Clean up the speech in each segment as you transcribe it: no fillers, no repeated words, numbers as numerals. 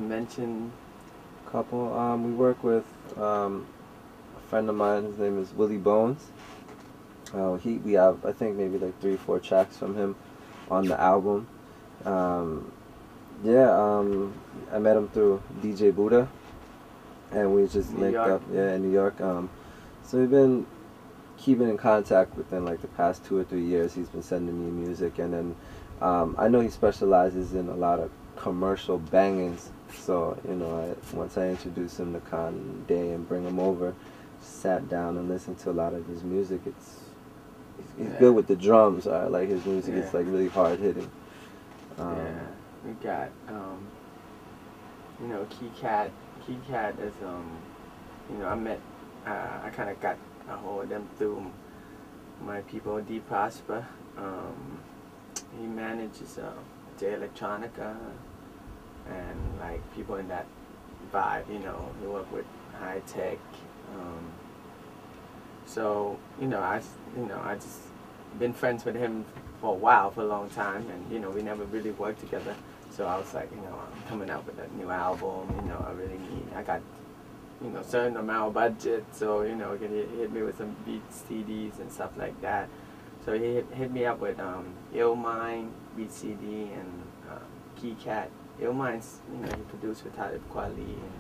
mention? Couple. We work with a friend of mine. His name is Willie Bones. We have, I think, maybe like 3-4 tracks from him on the album. I met him through DJ Buddha, and we just linked up. Yeah, in New York. So we've been keeping in contact within like the past 2 or 3 years. He's been sending me music, and then I know he specializes in a lot of commercial bangings. So once I introduced him to Khan Day and bring him over, sat down and listened to a lot of his music. He's good with the drums. I like his music. It's like really hard hitting. We got Key Cat. Key Cat is I kind of got a hold of them through my people, D Prosper. He manages J Electronica and like people in that vibe. He work with high tech. So I just been friends with him for a while, for a long time, and we never really worked together. So I was like, I'm coming out with a new album. I got certain amount of budget, so he hit me with some beat CDs and stuff like that. So he hit me up with Illmind, beat CD, and Key Cat. Illmind's he produced with Talib Kweli and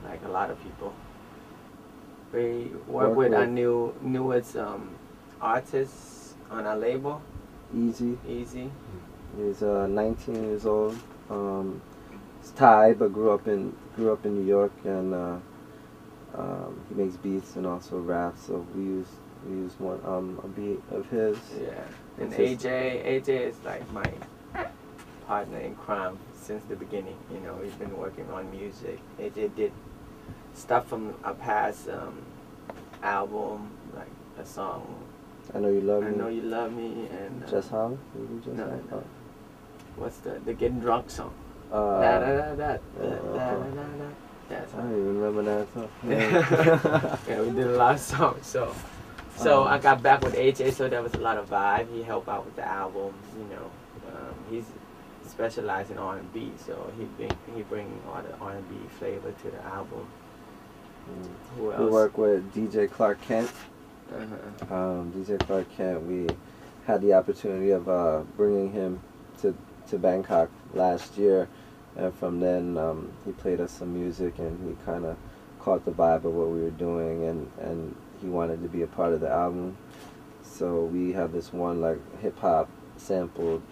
like a lot of people. We work with our newest artists on our label. Easy. He's 19 years old. He's Thai, but grew up in New York, and he makes beats and also raps. So we use one a beat of his. Yeah, and AJ is like my partner in crime since the beginning. We've been working on music. AJ did stuff from a past album, like a song. I Know You Love Me. I Know You Love Me, and Just How? No. What's the Getting Drunk song? I don't even remember that song. Yeah, we did a lot of songs. So I got back with AJ, so there was a lot of vibe. He helped out with the album. He's specialized in R&B, so he bring all the R&B flavor to the album. Who else? We work with DJ Clark Kent. DJ Clark Kent, we had the opportunity of bringing him to Bangkok last year, and from then he played us some music, and he kind of caught the vibe of what we were doing, and he wanted to be a part of the album. So we have this one like hip hop sampled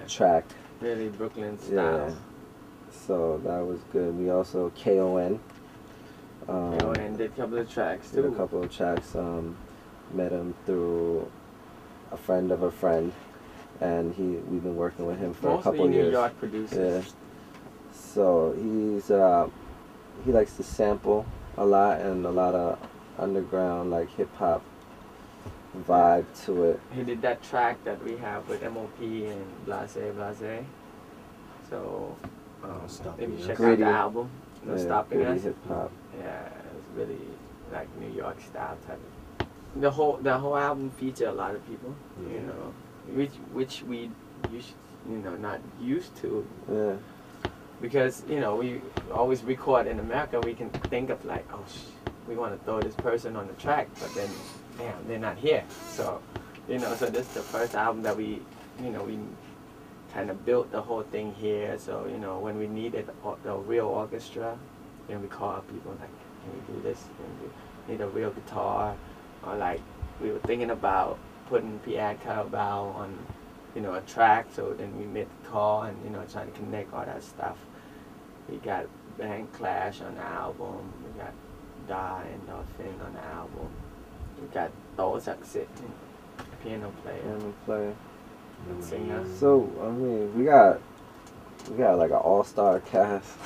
track. Really Brooklyn style. Yeah. So that was good. We also KON. KON did a couple of tracks too. Did a couple of tracks. Met him through a friend of a friend, and we've been working with him for a couple of years. Mostly New York producers. Yeah. So he likes to sample a lot, and a lot of underground like hip hop vibe to it. He did that track that we have with MOP and Blase. So if you check out the album, No Stopping Us. Hip hop. Yeah, it's really like New York style type of. The whole album feature a lot of people, which we not used to. Yeah. Because we always record in America, we can think of like, we want to throw this person on the track, but then damn, they're not here. So so this is the first album that we kind of built the whole thing here. So when we needed the real orchestra, then we call people like, can we do this? And we need a real guitar, or like we were thinking about putting Pierre Carabao on a track. So then we made the call and trying to connect all that stuff. We got Band Clash on the album. We got Da and Dolphin on the album. We got those piano player. And singer. So I mean, we got like an all-star cast.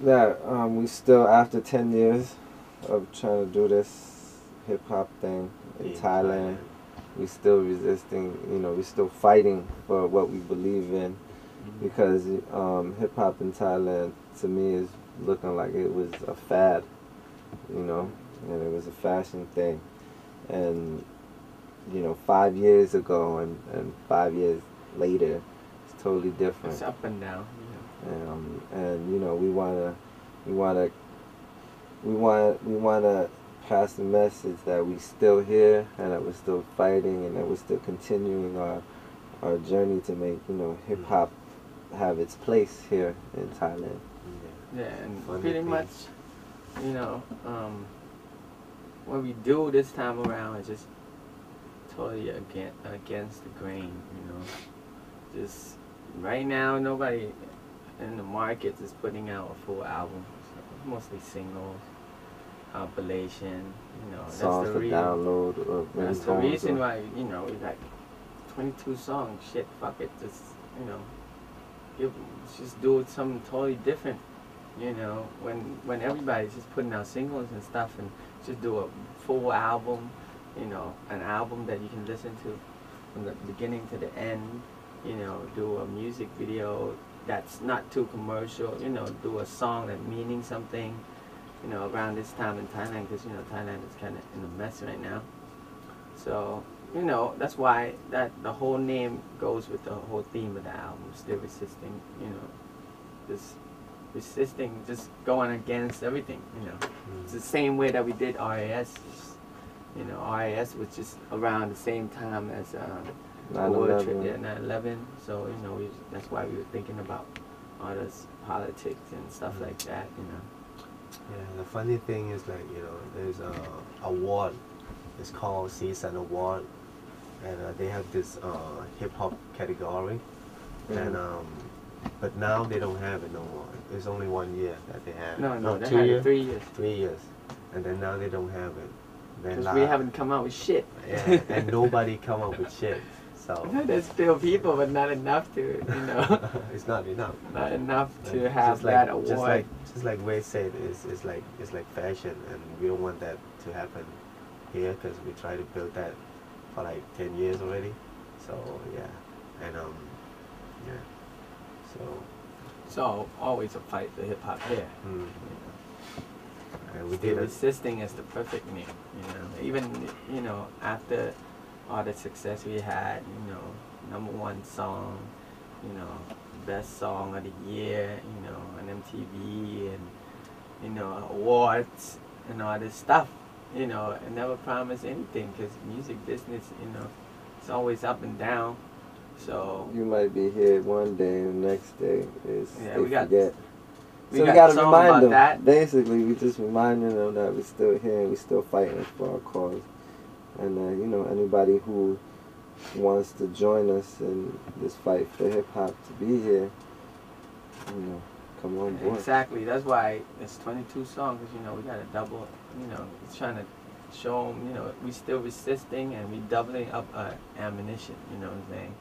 That we still, after 10 years of trying to do this hip hop thing in Thailand, we still resisting. We still fighting for what we believe in, because hip hop in Thailand to me is looking like it was a fad, and it was a fashion thing, and you know, 5 years ago and 5 years later, it's totally different. It's up and down. And you know, we wanna pass the message that we still here and that we're still fighting and that we're still continuing our journey to make, you know, hip hop have its place here in Thailand. Yeah, and pretty much, you know, what we do this time around is just totally against the grain, you know. Just right now, nobody in the market is putting out a full album. So mostly singles, compilation, you know. Songs for download. That's the reason why, you know, we got 22 songs. Shit, fuck it, just, you know, just do something totally different. You know, when everybody's just putting out singles and stuff, and just do a full album, you know, an album that you can listen to from the beginning to the end, you know, do a music video that's not too commercial, you know, do a song that meaning something, you know, around this time in Thailand, because, you know, Thailand is kind of in a mess right now. So, you know, that's why the whole name goes with the whole theme of the album, Still Resisting, you know, just resisting, just going against everything, you know. It's the same way that we did RAS. You know, RAS was just around the same time as 9/11. So, you know, that's why we were thinking about all this politics and stuff like that, you know. Yeah, the funny thing is, like, you know, there's a award. It's called Season Award, and they have this hip hop category, and but now they don't have it no more. It's only 1 year that they have. No, they 2 had years. it 3 years. 3 years, and then now they don't have it. Because we haven't come out with shit. Yeah, and nobody come up with shit. So there's still people, but not enough to, you know. It's not enough. Not enough to have just like, that award. Just like Wade said, it's like fashion, and we don't want that to happen here, because we try to build that for like 10 years already. So yeah, and yeah, so always a fight for hip hop here. You know. And we Still did Resisting is the perfect name, you know. Even, you know, after all the success we had, you know, #1 song, you know, best song of the year, you know, on MTV, and, you know, awards and all this stuff, you know, and never promised anything, because music business, you know, it's always up and down. So you might be here one day, and the next day is we forget. We So we got gotta remind them. that. Basically, we just reminding them that we're still here and we're still fighting for our cause. And you know, anybody who wants to join us in this fight for hip hop to be here, you know, come on board. Exactly. That's why it's 22 songs. You know, we got to double. You know, it's trying to show them. You know, we still resisting, and we doubling up our ammunition. You know what I'm saying?